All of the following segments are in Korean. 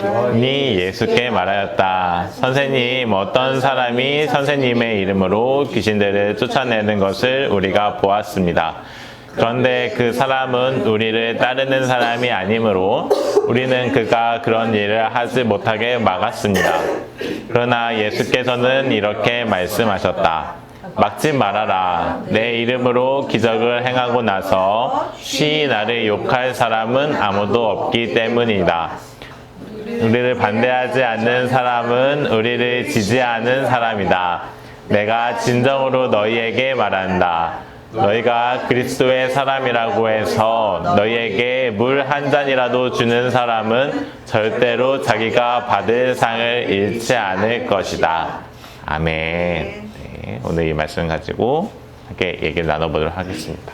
요한이 예수께 말하였다. 선생님, 어떤 사람이 선생님의 이름으로 귀신들을 쫓아내는 것을 우리가 보았습니다. 그런데 그 사람은 우리를 따르는 사람이 아니므로 우리는 그가 그런 일을 하지 못하게 막았습니다. 그러나 예수께서는 이렇게 말씀하셨다. 막지 말아라. 내 이름으로 기적을 행하고 나서 쉬이 나를 욕할 사람은 아무도 없기 때문이다. 우리를 반대하지 않는 사람은 우리를 지지하는 사람이다. 내가 진정으로 너희에게 말한다. 너희가 그리스도의 사람이라고 해서 너희에게 물 한 잔이라도 주는 사람은 절대로 자기가 받을 상을 잃지 않을 것이다. 아멘. 네, 오늘 이 말씀 가지고 함께 얘기를 나눠보도록 하겠습니다.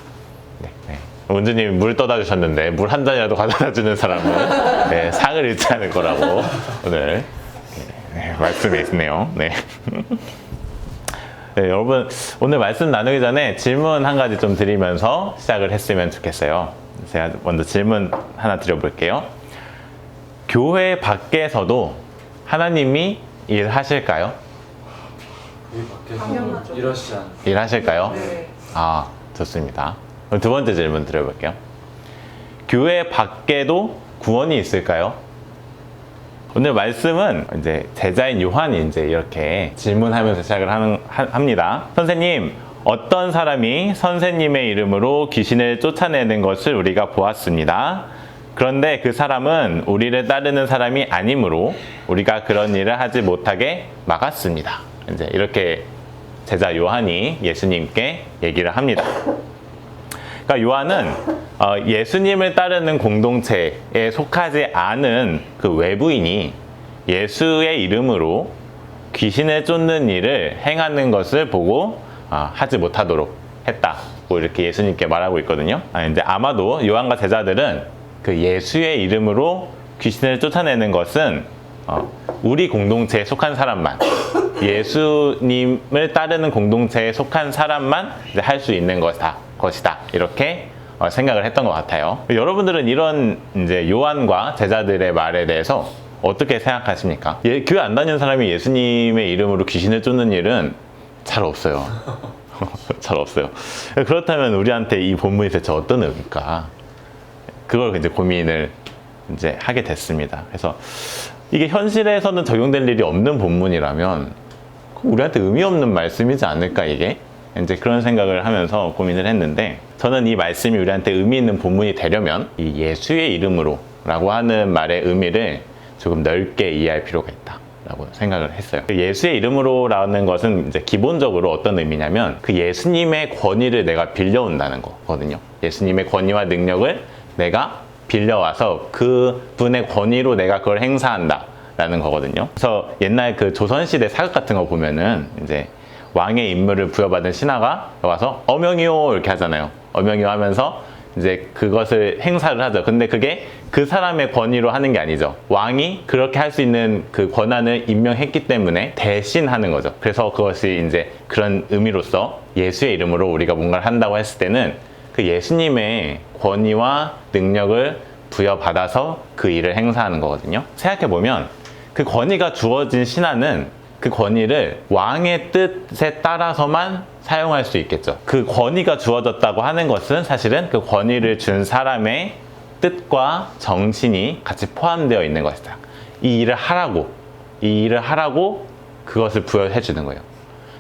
네. 원주님이 물 떠다 주셨는데 물 한 잔이라도 가져다 주는 사람은 네, 상을 잃지 않을 거라고 오늘 말씀이 있네요. 네. 네, 여러분 오늘 말씀 나누기 전에 질문 한 가지 좀 드리면서 시작을 했으면 좋겠어요. 제가 먼저 질문 하나 드려볼게요. 교회 밖에서도 하나님이 일하실까요? 교회 밖에서도 일하시지 않아요. 일하실까요? 네. 아, 좋습니다. 그럼 두 번째 질문 드려볼게요. 교회 밖에도 구원이 있을까요? 오늘 말씀은 이제 제자인 요한이 이제 이렇게 질문하면서 시작을 합니다. 선생님, 어떤 사람이 선생님의 이름으로 귀신을 쫓아내는 것을 우리가 보았습니다. 그런데 그 사람은 우리를 따르는 사람이 아니므로 우리가 그런 일을 하지 못하게 막았습니다. 이제 이렇게 제자 요한이 예수님께 얘기를 합니다. 그러니까 요한은 예수님을 따르는 공동체에 속하지 않은 그 외부인이 예수의 이름으로 귀신을 쫓는 일을 행하는 것을 보고 하지 못하도록 했다고 이렇게 예수님께 말하고 있거든요. 이제 아마도 요한과 제자들은 그 예수의 이름으로 귀신을 쫓아내는 것은 우리 공동체에 속한 사람만, 예수님을 따르는 공동체에 속한 사람만 할 수 있는 것이다. 이렇게 생각을 했던 것 같아요. 여러분들은 이런 이제 요한과 제자들의 말에 대해서 어떻게 생각하십니까? 교회 안 다니는 사람이 예수님의 이름으로 귀신을 쫓는 일은 잘 없어요. 잘 없어요. 그렇다면 우리한테 이 본문이 대체 어떤 의미일까? 그걸 이제 고민을 이제 하게 됐습니다. 그래서 이게 현실에서는 적용될 일이 없는 본문이라면 우리한테 의미 없는 말씀이지 않을까 이게? 이제 그런 생각을 하면서 고민을 했는데 저는 이 말씀이 우리한테 의미 있는 본문이 되려면 이 예수의 이름으로 라고 하는 말의 의미를 조금 넓게 이해할 필요가 있다라고 생각을 했어요. 예수의 이름으로 라는 것은 이제 기본적으로 어떤 의미냐면 그 예수님의 권위를 내가 빌려온다는 거거든요. 예수님의 권위와 능력을 내가 빌려와서 그 분의 권위로 내가 그걸 행사한다 라는 거거든요. 그래서 옛날 그 조선시대 사극 같은 거 보면은 이제 왕의 임무를 부여받은 신하가 와서 어명이요 이렇게 하잖아요. 어명이요 하면서 이제 그것을 행사를 하죠. 근데 그게 그 사람의 권위로 하는 게 아니죠. 왕이 그렇게 할 수 있는 그 권한을 임명했기 때문에 대신 하는 거죠. 그래서 그것이 이제 그런 의미로서 예수의 이름으로 우리가 뭔가를 한다고 했을 때는 그 예수님의 권위와 능력을 부여받아서 그 일을 행사하는 거거든요. 생각해보면 그 권위가 주어진 신하는 그 권위를 왕의 뜻에 따라서만 사용할 수 있겠죠. 그 권위가 주어졌다고 하는 것은 사실은 그 권위를 준 사람의 뜻과 정신이 같이 포함되어 있는 것이다. 이 일을 하라고 그것을 부여해 주는 거예요.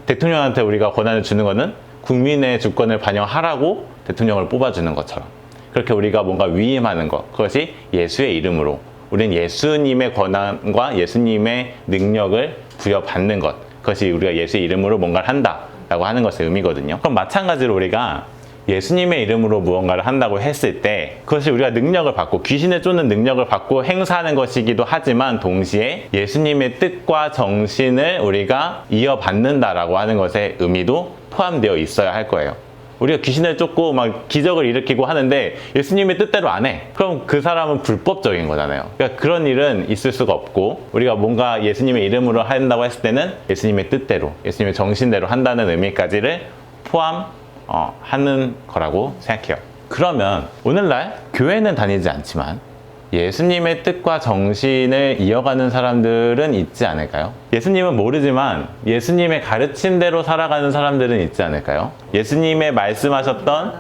대통령한테 우리가 권한을 주는 것은 국민의 주권을 반영하라고 대통령을 뽑아주는 것처럼 그렇게 우리가 뭔가 위임하는 것, 그것이 예수의 이름으로 우리는 예수님의 권한과 예수님의 능력을 부여받는 것, 그것이 우리가 예수의 이름으로 뭔가를 한다라고 하는 것의 의미거든요. 그럼 마찬가지로 우리가 예수님의 이름으로 무언가를 한다고 했을 때 그것이 우리가 능력을 받고 귀신을 쫓는 능력을 받고 행사하는 것이기도 하지만 동시에 예수님의 뜻과 정신을 우리가 이어받는다라고 하는 것의 의미도 포함되어 있어야 할 거예요. 우리가 귀신을 쫓고 막 기적을 일으키고 하는데 예수님의 뜻대로 안 해. 그럼 그 사람은 불법적인 거잖아요. 그러니까 그런 일은 있을 수가 없고 우리가 뭔가 예수님의 이름으로 한다고 했을 때는 예수님의 뜻대로, 예수님의 정신대로 한다는 의미까지를 포함하는 거라고 생각해요. 그러면 오늘날 교회는 다니지 않지만 예수님의 뜻과 정신을 이어가는 사람들은 있지 않을까요? 예수님은 모르지만 예수님의 가르침대로 살아가는 사람들은 있지 않을까요? 예수님의 말씀하셨던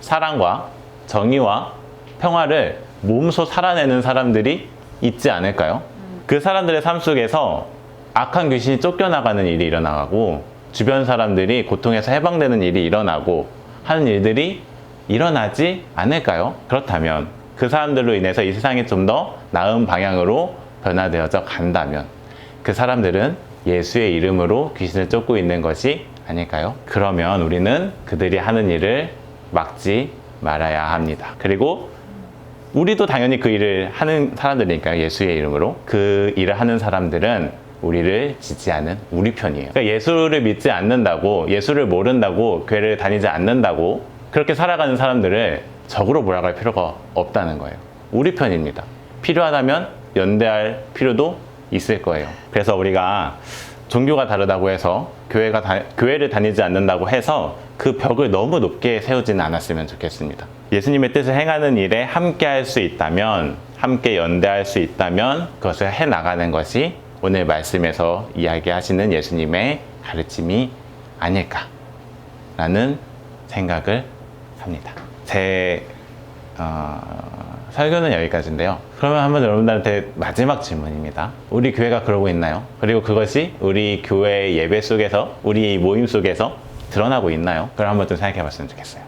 사랑과 정의와 평화를 몸소 살아내는 사람들이 있지 않을까요? 그 사람들의 삶 속에서 악한 귀신이 쫓겨나가는 일이 일어나고 주변 사람들이 고통에서 해방되는 일이 일어나고 하는 일들이 일어나지 않을까요? 그렇다면 그 사람들로 인해서 이 세상이 좀 더 나은 방향으로 변화되어져 간다면 그 사람들은 예수의 이름으로 귀신을 쫓고 있는 것이 아닐까요? 그러면 우리는 그들이 하는 일을 막지 말아야 합니다. 그리고 우리도 당연히 그 일을 하는 사람들이니까요. 예수의 이름으로. 그 일을 하는 사람들은 우리를 지지하는 우리 편이에요. 그러니까 예수를 믿지 않는다고, 예수를 모른다고, 교회를 다니지 않는다고 그렇게 살아가는 사람들을 적으로 몰아갈 필요가 없다는 거예요. 우리 편입니다. 필요하다면 연대할 필요도 있을 거예요. 그래서 우리가 종교가 다르다고 해서 교회를 다니지 않는다고 해서 그 벽을 너무 높게 세우지는 않았으면 좋겠습니다. 예수님의 뜻을 행하는 일에 함께 할 수 있다면, 함께 연대할 수 있다면 그것을 해나가는 것이 오늘 말씀에서 이야기하시는 예수님의 가르침이 아닐까라는 생각을 합니다. 제 설교는 여기까지인데요. 그러면 한번 여러분들한테 마지막 질문입니다. 우리 교회가 그러고 있나요? 그리고 그것이 우리 교회 예배 속에서, 우리 모임 속에서 드러나고 있나요? 그걸 한번 좀 생각해 봤으면 좋겠어요.